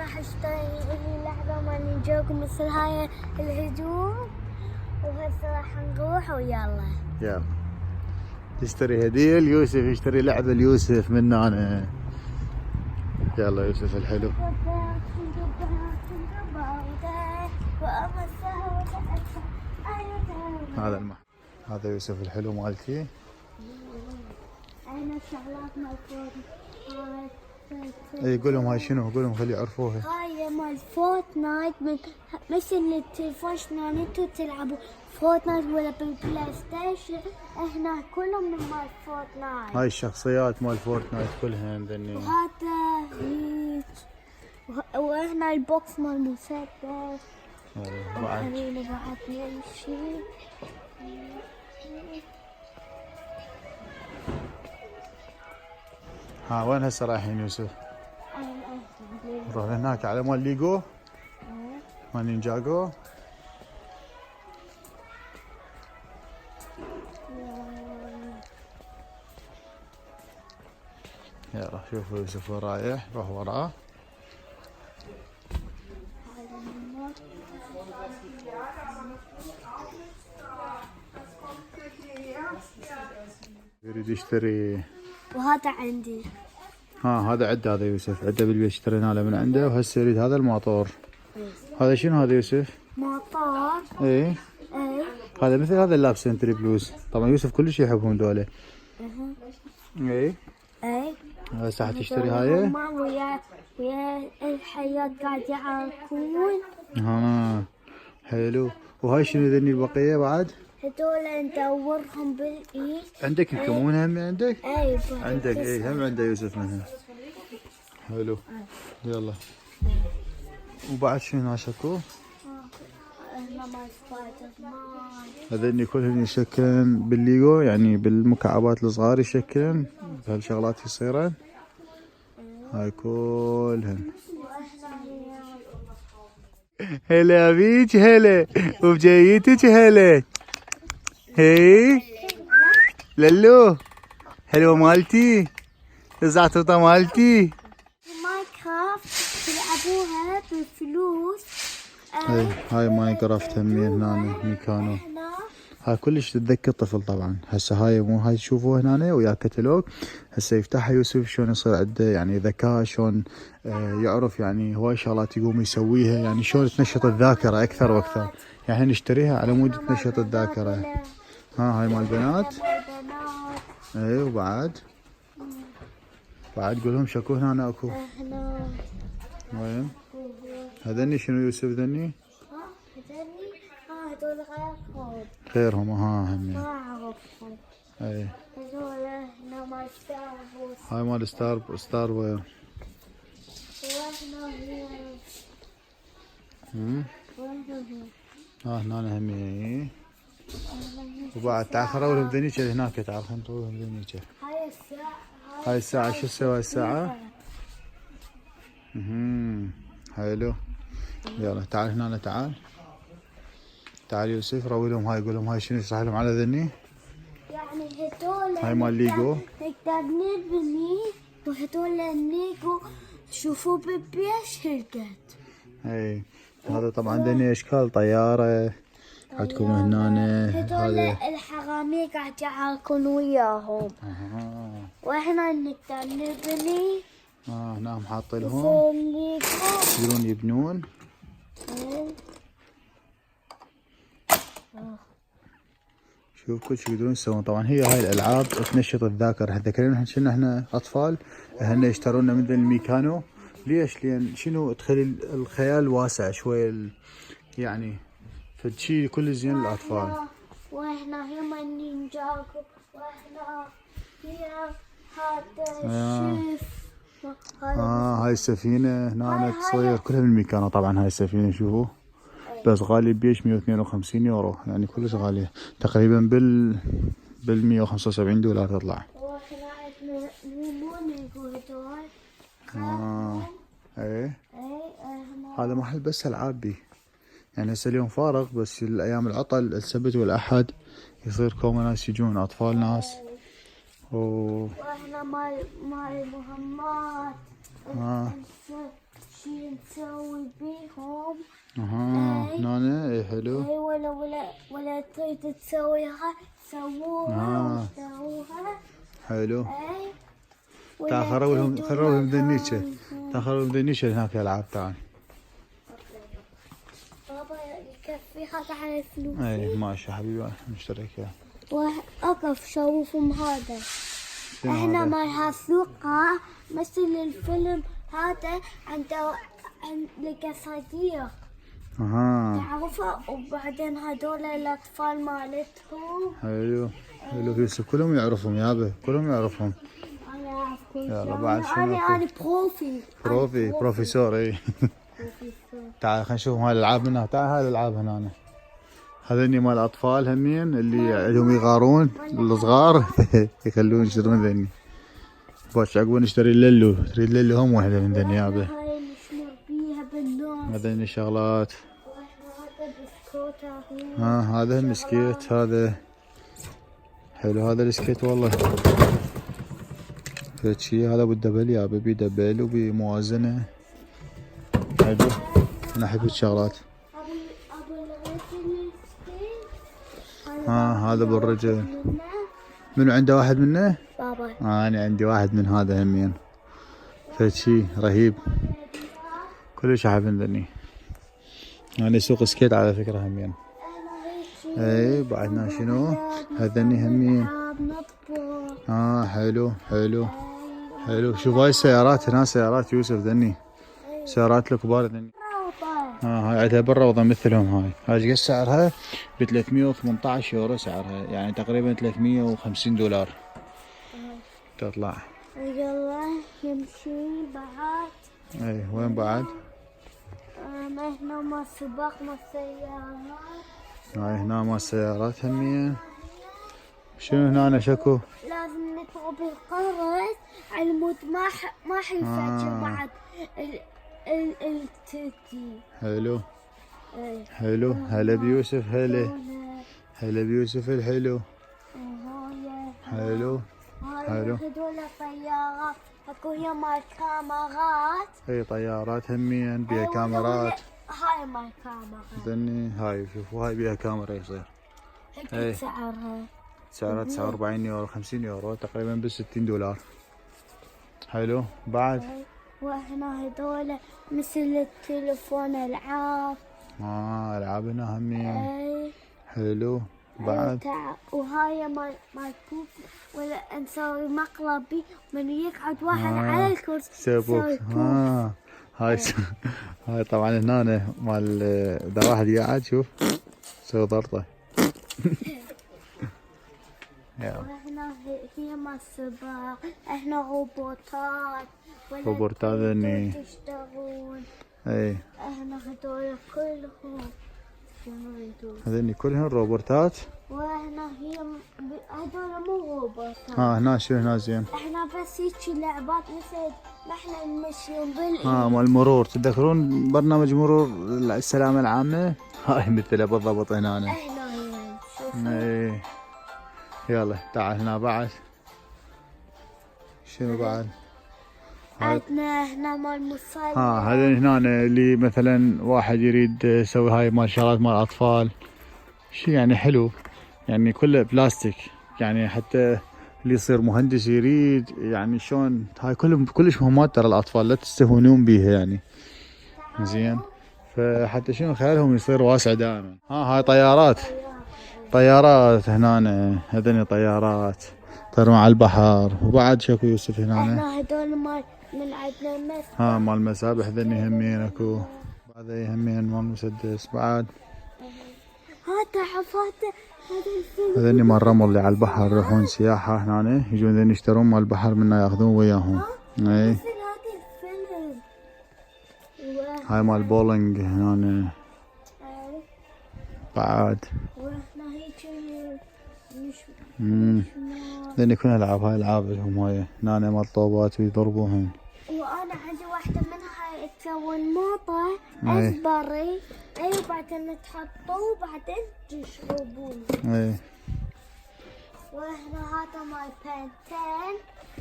راح اشتري لي لعبة ماني جوك مثل هاي الهجوم، وهسه راح نروح ويلا. يلا تشتري هدية ليوسف، يشتري لعبة ليوسف منا أنا. يلا يوسف الحلو. هذا هذا يوسف الحلو مالتي. أنا الشغلات مال فورتنايت. اي قولهم هاي شنو، قولهم خلي يعرفوها. هاي مال فورتنايت، مش اللي التلفون شلون انتو تلعبوا فورتنايت ولا بالبلاي ستيشن، هنا كلهم من مال فورتنايت. هاي الشخصيات مال فورتنايت كلها ذني. وهذا هيك، وهنا البوكس مال مسدس. وخلينا بعد نمشي. ها وين هسه رايحين يوسف؟ نروح هناك على مال ليجو، مال نينجاغو. يلا شوفوا يوسف وين رايح، روح وراه. يريد يشتري. وهذا عندي. هذا عنده، هذا يوسف عنده بالبيت، اشترينا له من عنده. وهسه يريد هذا الموتور. هذا شنو هذا يوسف؟ موتور. ايه هذا مثل هذا اللاب سنتري بلوز. طبعا يوسف كلش يحبهم دولة. ايه هسه حتشتري هاي. ويا الحياة قاعد يعركون. حلو. وهاي شنو ذني البقية بعد؟ هذول ندورهم بالايد. عندك الكمون هم عندك؟ اي عندك. اي هم عنده يوسف منها. حلو. يلا. وبعد شنو هنا شكو؟ هنا مال سبايدر مان. هذني كلهن يشكلن بالليجو، يعني بالمكعبات الصغار يشكلن بهالشغلات يصيرن. هاي كلهن. هلا بيك هلا، وبجيتك هلا. هي للو حلوة مالتي، الزعتوطة مالتي. ماينكرافت تلعبوها بالفلوس. هاي ماينكرافت همين هنا ميكانو. هاي كلش تتذكر طفل طبعا. هسه هاي مو هاي تشوفوه هنا ويا كتالوج. هسه يفتحها يوسف شلون يصير عنده يعني ذكاء، شلون يعرف يعني هواي شغلات يقوم يسويها، يعني شلون تنشط الذاكرة أكثر وأكثر. يعني نشتريها على مود تنشط الذاكرة. هاي مال بنات. اي وبعد قولهم شكو هنا اكو. وين هذني شنو يوسف ذني؟ هذول غيرهم. هم ما اعرفهم. اي هذول هنا مال ستار وورز. هاي مال ستار وير. وهنا هي. هنا همي. وبعد تعال خلوهم ذنيك هناك، تعال خلوهم ذنيك. هاي الساعة شو تسوي الساعة؟ حلو. يلا تعال هنا، تعال يوسف روي لهم هاي، قول لهم هاي شنو اشرح لهم على ذني. يعني هذول هاي مال ليجو نقدر نبني، وهذول الليجو شوفوا بالبيش هالقد. اي هذا طبعا ذني اشكال طيارة عندكم هنا. هذول الحرامية قاعد يعاركون وياهم. واحنا نقدر نبني. هنا هم حاطين لهم يقدرون يبنون. شوف كل شيء يقدرون يسوون. طبعا هي هاي الالعاب تنشط الذاكره. تذكرين كنا احنا اطفال هن يشترونا من ذا الميكانو. ليش؟ لان شنو تخلي الخيال واسع شوي، يعني فشي كل زين للاطفال. واحنا هم نينجاغو، واحنا هي هذا الشيف. هاي السفينه هنا تصير كلها من الميكانو. طبعا هاي السفينه شوفوا بس غالي بيش 152 يورو، يعني كلش غالية، تقريبا بال 175 دولار تطلع. ايه هذا محل بس العاب بيه، يعني هسه اليوم فارغ، بس الايام العطل السبت والاحد يصير كوما ناس يجون، اطفال ناس. واحنا مال مهمات. شي نسوي بيهم. هنا اي حلو. اي ولا تريد تسويها سووها واشتروها. حلو. اي تعال خلوهم ذنيشه. تعال خلوهم ذنيشه هناك العاب. تعال. بابا يكفي هذا على الفلوس. اي ماشي حبيبي نشترك اياه. وأقف شوفهم هذا. احنا مالها سوقها مثل الفيلم هذا عند القصدير. تعرفه. وبعدين هذول الأطفال مالتهم. حلو يوسف كلهم يعرفهم يابا كلهم يعرفهم. أنا أعرف كل شيء. يلا بعد شنو؟ أنا بروفيسور اي. تعال خلينا نشوف هاي الالعاب هنا. تعال هاي الالعاب هنا. هذني مال الاطفال همين اللي عندهم يغارون الصغار يخلون يشترون ذني. باش عقب نشتري اللولو. تريد لولو هم واحدة من ذني يابا. هاي اللي نشمر بيها بالنوم. هذني شغلات. هذا بسكوت. هذا المسكيت هذا. حلو هذا السكيت والله. فد شي هذا بالدبل يابا بيدبل وبموازنة. حلو. انا احب الشغلات. هذا بالرجل. منو عنده واحد منه؟ بابا. انا عندي واحد من هذا همين. فد شي رهيب. كلش احب ذني. يعني سوق سكيت على فكرة همين. اي بعدنا شنو؟ هذني همين. حلو شوف هاي السيارات هنا. سيارات يوسف ذني. سيارات الكبار ذني. هاي عندها بالروضة مثلهم. هاي قد سعرها؟ ب 318 يورو سعرها. يعني تقريبا 350 دولار تطلع. يلا يمشي بعد. اي وين بعد؟ هنا ما سباق ما سيارات. هاي هنا ما السيارات همين. شنو هنا شكو؟ لازم نضرب القرص على مود ما حيفجر بعد التتي. حلو هلا بيوسف. هلا بيوسف الحلو. حلو. هذول طيارات. اكو هي مال كاميرات. اي طيارات همين بيها كاميرات. هاي مال كاميرات. ذني هاي شوفوا هاي بيها كاميرا يصير. هيك سعرها 49 يورو 50 يورو تقريبا ب 60 دولار. حلو بعد. وهنا هذول مثل التليفون العاب. العاب هنا همين. حلو بعد. وهاي مال بوب ولا نسوي مقلبي من يقعد واحد على الكرسي سوي بوب. هاي طبعا هنا مال اذا واحد قاعد شوف سوي ضرطه. وهنا هي مال سباق. احنا روبوتات ذني تشتغلون. اي احنا هذول كلهم هذني كلهم روبوتات. واحنا هذول مو روبوتات. هنا شو هنا زين. احنا بس هيك لعبات مثل نحن نمشيون مال مرور. تتذكرون برنامج مرور السلامة العامة؟ هاي مثله بالضبط هنا. اي يلا تعال هنا بعد. شنو بعد؟ عندنا هنا مال مصيد. هذا هنا اللي مثلا واحد يريد يسوي هاي مال شغلات مال اطفال. شي يعني حلو. يعني كله بلاستيك. يعني حتى اللي يصير مهندس يريد يعني شلون هاي كلهم كلش مهمات ترى الاطفال لا تستهونون بيها يعني. زين فحتى شنو خيالهم يصير واسع دائما. هاي طيارات هنا. هذني طيارات طيرون على البحر. وبعد شكو يوسف هنا. احنا هذول مال من عندنا المسبح. مال مسابح ذني همين اكو. بعد همين مال مسدس بعد. تعرف هذا هذني مال رمل اللي على البحر يروحون سياحة هنا. يجون ذني يشترون مال البحر منا ياخذون وياهم. اي هاي مال بولينج هنا. بعد ذني كلها العاب. هاي العاب لهم. هاي هنا مال طوبات ويضربوهم. وانا عندي واحدة منها تسوي الموطة اصبري. وبعدين تحطوه وبعدين تشربوه. وهنا هذا مال بنتين.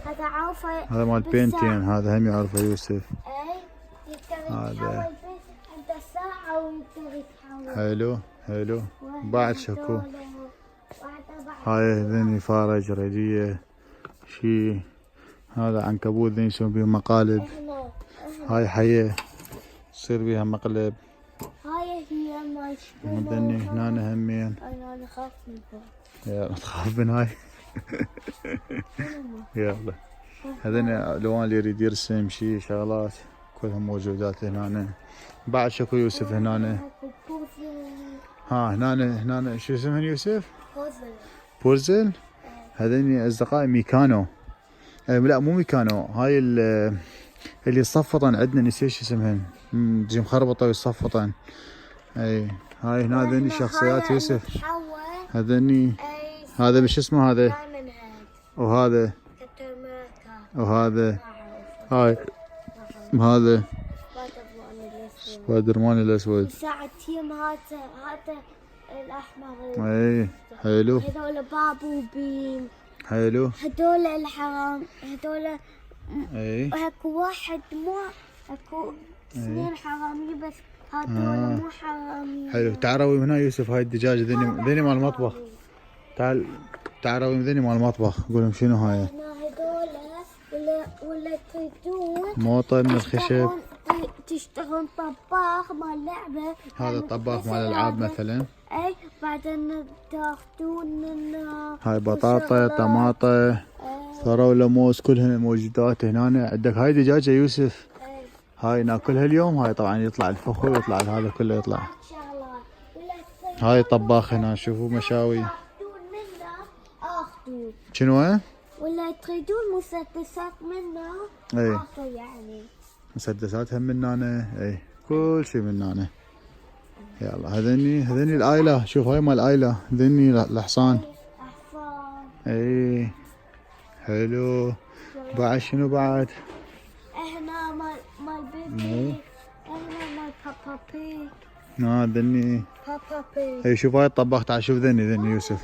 هذا عارفه. هذا مال بنتين. هذا هم يعرفه يوسف. هذا عنده ساعة ويقدر يتحول. حلو حلو. بعد شكو هاي ذني فارة جريدية شي. هذا عنكبوت ذي يسوون بيه مقالب. هاي حية يصير بيها مقلب. هاي هي ما ذني هنا همين. انا اخاف منها. يلا تخاف من هاي. يلا هذين الوان اللي يريد يرسم شي شغلات كلهم موجودات هنا. بعد شكو يوسف هنا. ها هنا شو اسمهن يوسف؟ بوزل. هذين اصدقائي ميكانو. لا مو ميكانو، هاي اللي يصفطن عندنا نسيت شو اسمهن، تجي مخربطه ويصفطن. اي هاي هنا ذني شخصيات يوسف. هذني هذا مش اسمه هذا، وهذا وهذا هاي هذا سبايدر مان الاسود. ساعة تيم هذا الاحمر. اي حلو. هذول بابو بيم. حلو. هذول الحرام هذول. اي اكو واحد مو اكو اثنين حرامي بس هذول مو حرامي. حلو. تعال روي من هنا يوسف. هاي الدجاجة ذني مال المطبخ. تعال روي ذني مال المطبخ. قول لهم شنو هاي. هذول ولا تريدون موطة من الخشب. تشتغلون طباخ مال لعبة. هذا الطباخ مال العاب مثلا. اي بعدين تاخذون من هاي بطاطا طماطة فراولة موز كلهن موجودات هنا. عندك هاي دجاجة يوسف. هاي ناكلها اليوم. هاي طبعا يطلع الفخو ويطلع هذا كله يطلع. هاي طباخ هنا شوفوا مشاوي. شنو ولا تريدون مسدسات منا. اي يعني مسدسات هم من هنا. اي كل شيء من هنا. يلا هذني الآيلة. شوف هاي مال الآيلة. ذني الحصان. اي حلو. بعد شنو بعد؟ هنا مال بيبي. هنا مال بابا بيج. ذني بابا بيج. اي شوف هاي الطباخ. تعال شوف ذني يوسف.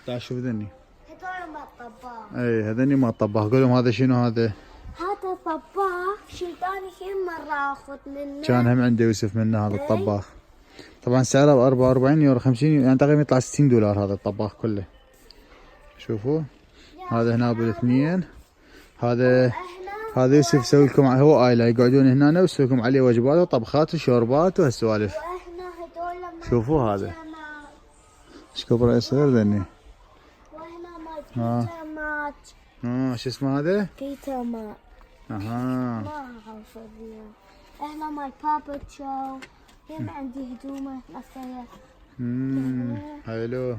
تعال شوف ذني. هذول مال الطباخ. اي هذني مال الطباخ. قول لهم هذا شنو هذا؟ هذا طباخ شيطاني كل مرة اخذ منه. كان هم عنده يوسف منه هذا الطباخ. طبعا سعره ب 44 يورو 50 يعني تقريبا يطلع 60 دولار هذا الطباخ كله. شوفوا هذا هنا بالاثنين. هذا يوسف يسوي لكم. هو آيلة يقعدون هنا ويسوي لكم عليه وجبات وطبخات وشوربات وهالسوالف. شوفوا هذا ايش كبره يصير ذني. وهنا مال بيتا شو اسمه هذا؟ بيتا مات. اها ما اعرف اليوم. هنا مال بابا تشو. هم عندي هدومه مثلا. حلو.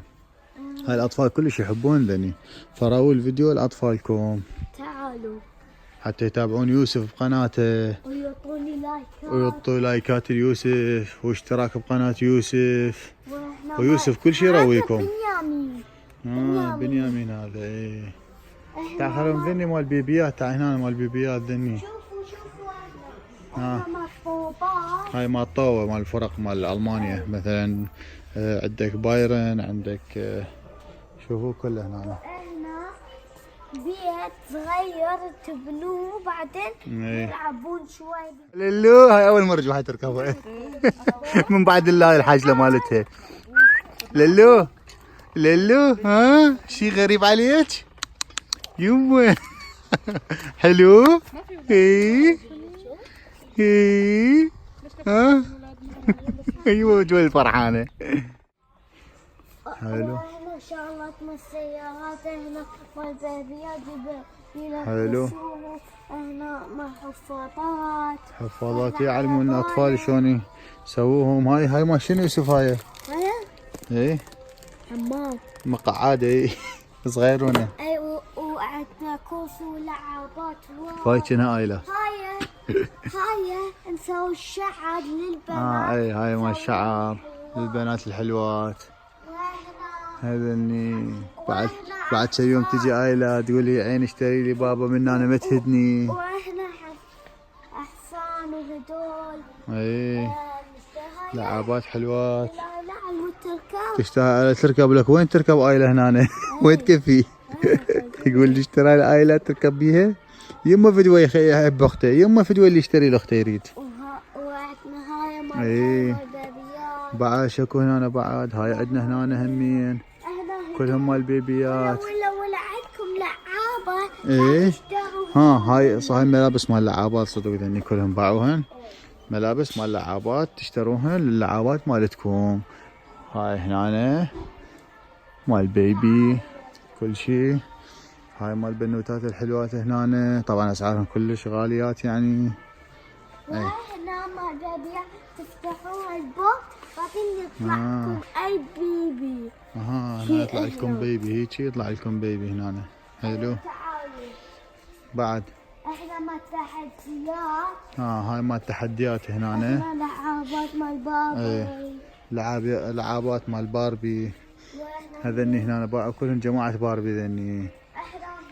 هاي الاطفال كلش يحبون ذني. فراوي الفيديو لاطفالكم. تعالوا حتى يتابعون يوسف بقناته ويعطوا لايكات ليوسف واشتراك بقناة يوسف. ويوسف كل شيء يرويكم. بنيامين هذا. ايه تعال خلهم ذني مال بيبيات. تعال هنا مال بيبيات ذني. شوفوا هذا مال طوبات. هاي مال طوبة مال الفرق مال ألمانيا مثلا. عندك بايرن عندك. شوفوا كله هنا. بيت صغير تبنوه بعدين يلعبون شوي. للو هاي اول مره جوحي تركبها. من بعد الله الحاجله مالتها. للو ها شي غريب عليك يمه. حلو. اي ها ايوه جوي فرحانه. حلو. شغلات من السيارات. هنا مال بيبيات حلو. هنا مال حفاضات يعلمون الاطفال شلون يسووهم. هاي ما شنو يوسف هاي؟ ايه حمام مقعد. اي صغيرونه. اي وعندنا كرسي ولعبات. هاي كنا آيلة. هاي نسوي الشعر للبنات. اي هاي مال الشعر للبنات الحلوات. هذني بعد كم يوم تجي آيلة تقول لي عين اشتري لي بابا من هنا ما تهدني. واحنا احصان وهدول. اي لعبات حلوات. لا تشتغل تركب لك. وين تركب آيلة هنا؟ وين تكفي؟ يقول لي اشترى لي آيلة تركب بيها. يما فدوى يحب اخته، يما فدوى اللي يشتري لاخته يريد. وعندنا هاي مال ايه البيبيات. بعد شكو هنا بعد هاي عندنا هنا همين كلهم مال بيبيات. ولا عندكم لعابة. ايه هاي صحيح ملابس مال لعابات صدق ذني كلهم باعوهن. ملابس مال لعابات تشتروهن للعابات مالتكم. هاي هنا مال بيبي كل شي. هاي مال بنوتات الحلوات هنا طبعا اسعارهم كلش غاليات يعني. وهنا مال بيبيات تفتحون البوك بعدين يطلع لكم اي بيبي. هنا يطلع لكم بيبي هيجي يطلع لكم بيبي هنا. حلو. تعالوا. بعد احنا مال تحديات. هاي مال تحديات هنا. احنا لعابات مال بابي. لعابات مال باربي. هذني هنا باعوا كلهم جماعة باربي ذني.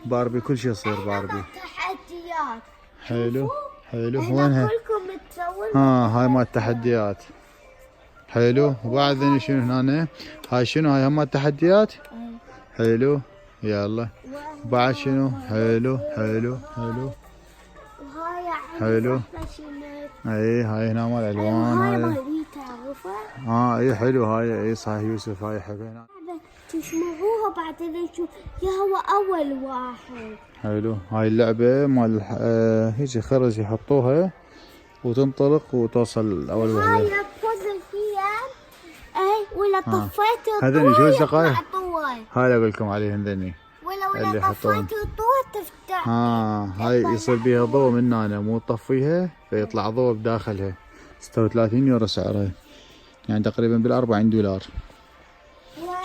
باربي كل شيء يصير باربي. تحديات. حلو وينها؟ كلكم تسوون. هاي مال التحديات. حلو. وبعد ذني شنو هنا؟ هاي شنو هاي هم مال التحديات؟ حلو. يلا بعد شنو؟ حلو. وهاي اي هاي هنا مال الالوان. هاي هاي مال تعرفها؟ اي حلو. هاي اي صحيح يوسف هاي حلو. تسمعوها بعدين تشوف يا هو اول واحد. حلو. هاي اللعبة مال هيجي خرز يحطوها وتنطلق وتوصل اول وحدة. هاي بوزل فيها. اي ولا طفيت هذني شو دقائق. هاي اقول لكم عليهم ذني. ولا طفيت الضوء تفتح. هاي يصير بيها ضوء من هنا مو تطفيها فيطلع ضوء بداخلها. 36 يورو سعرها يعني تقريبا بال$40.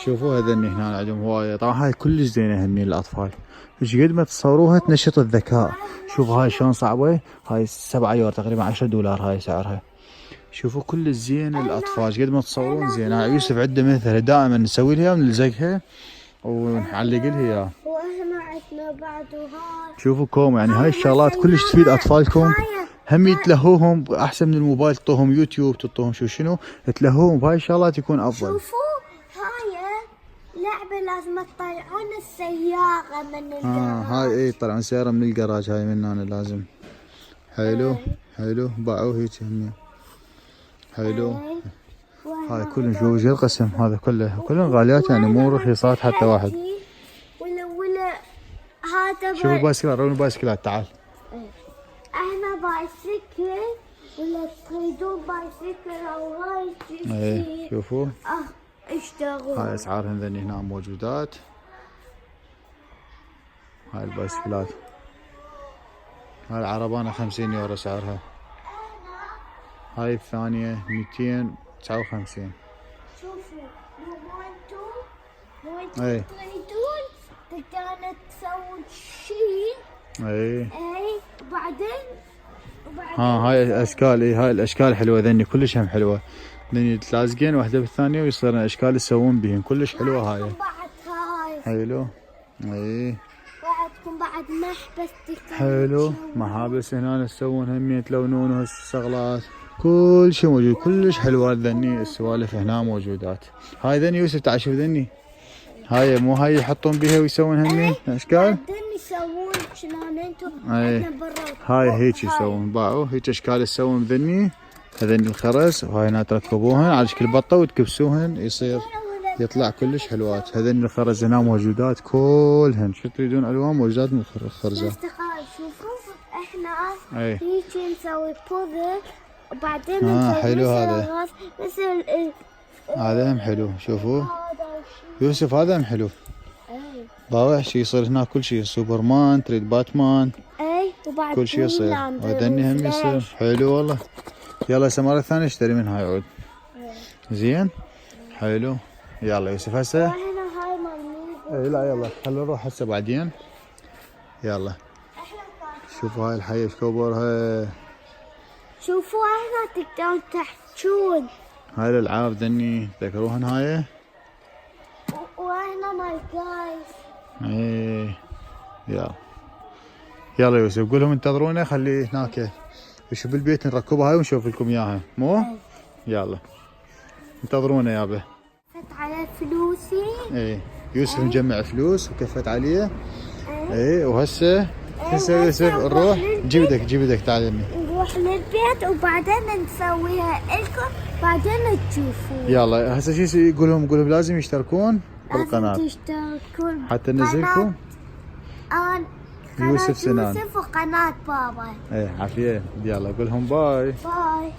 شوفوا هذني هنا عندهم هواية. طبعا هاي كلش زينة هني للأطفال. ايش قد ما تصوروها تنشط الذكاء. شوفوا هاي شلون صعبة. هاي 7 يورو تقريبا $10 هاي سعرها. شوفوا كل زين للأطفال قد ما تصورون زين. هاي يوسف عنده مثل دائما نسوي لها ونلزقها ونعلق لها اياها. واحنا عندنا بعد وهاي. شوفوا كوم يعني هاي الشغلات كلش تفيد أطفالكم. هم يتلهوهم احسن من الموبايل تعطوهم يوتيوب تعطوهم شنو تلهوهم بهاي الشغلات يكون افضل. شوفوا هاي لعبة لازم تطلعون السيارة من الجراج. هاي اي طلعون سيارة من الجراج. هاي من هنا لازم. حلو باعوه هيك هني. حلو. هاي كلهم شوفوا شو القسم هذا كلهم غاليات يعني مو رخيصات حتى واحد. ولا هذا شوفوا البايسكلات رون البايسكلات تعال. احنا بايسكل ولا تريدون بايسكل او هاي ايه شوفوا اشتروا. هاي اسعارهم ذني هنا موجودات. هاي البايسكلات. هاي العربانة 50 يورو سعرها. هاي الثانية 259. شوفوا مو انتم تريدون تقدرون تسوون شيء. اي وبعدين هاي الاشكال. هاي الاشكال حلوة ذني كلش هم حلوة. ذني تلازقين واحدة بالثانية ويصيرن اشكال تسوون بهن كلش حلوة. هاي بعد هاي حلو. وعندكم بعد محبس. حلو محابس هنا تسوون هم تلونون هالشغلات كل شيء موجود كلش حلوات ذني. السوالف هنا موجودات. هاي ذني يوسف تعال شوف ذني. هاي مو هاي يحطون بيها ويسوون همي اشكال. يسوون شلون انتم. هاي هيك يسوون باعوا هيك اشكال يسوون ذني. هذني الخرز وهاي هنا تركبوهن على شكل بطة وتكبسوهن يصير يطلع كلش حلوات. هذني الخرز هنا موجودات كلهن شو تريدون الوان موجودات من الخرزة. شوفوا احنا هيك نسوي بوزل وبعدين حلو هذا. مثل هذا هم حلو. شوفوا يوسف هذا هم حلو. ضاوع شي يصير هنا كل شيء سوبرمان تريد باتمان. وبعد كل شيء يصير. وذني هم يصير حلو والله. يلا هسه مرة ثانية اشتري من هاي عود. زين حلو. يلا يوسف هسه. اي لا يلا خلينا نروح هسه بعدين. يلا شوفوا هاي الحية ايش كبرها. شوفوا احنا تقدرون تحجون. هاي الالعاب ذني تذكروهن هاي. واحنا مال جايز. ايه يلا يوسف قول لهم انتظرونا خليه هناك شوف بالبيت نركبها هاي ونشوف لكم اياها مو. يلا انتظرونا يابا. كفت على فلوسي. ايه يوسف مجمع فلوس وكفت عليه. ايه وهسه هسه يوسف نروح جيب يدك تعال يمي. نروح للبيت وبعدين نسويها لكم بعدين تشوفوا. يلا هسه شو يقول لهم لازم يشتركون بالقناة لازم تشتركون حتى ننزلكم قناة يوسف سنان يوسف وقناة بابا. ايه عافية. يلا قول لهم باي. باي.